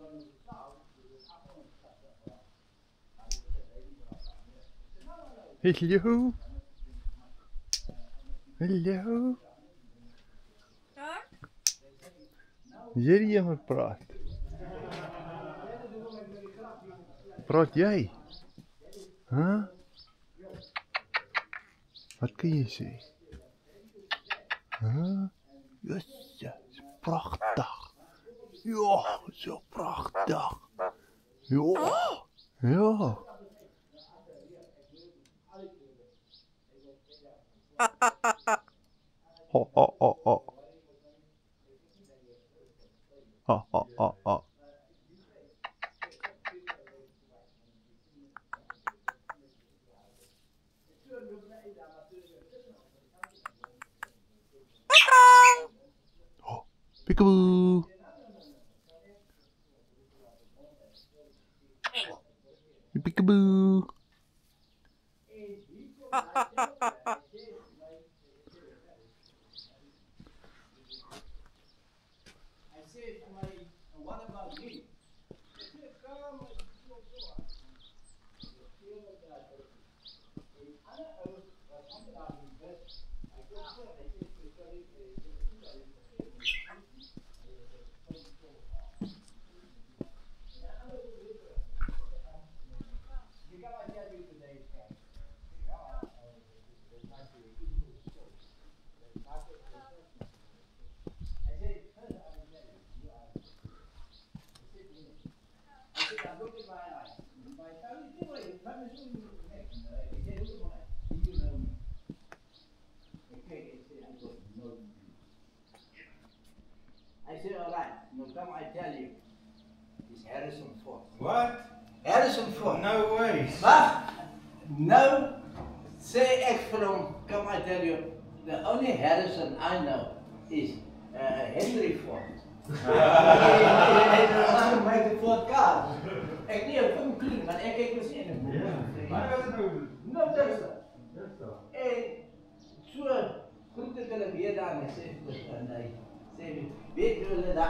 Hello. Hallo. Jullie met praat. Praat jij? Huh? Wat kun je zeggen? Huh? Yes, is prachtig. Ja, zo prachtig. Ja, ja. Ho, ho, ho, ho. Ho, ho, ho, ho. Oh, peekaboo. Peekaboo. What about me? I said, all right, now come I tell you, it's Harrison Ford. What? Harrison Ford. No way. But, no, say X from, come I tell you, the only Harrison I know is Henry Ford. Hij maakt de Ford car. Ik niet op een kleur, maar ik kijk eens in een boek. Maar wat is het nou? Nou, dat is dat. Dat is dat. En zo groet ik hulle weer daar en sê, nee, sê, weet julle dat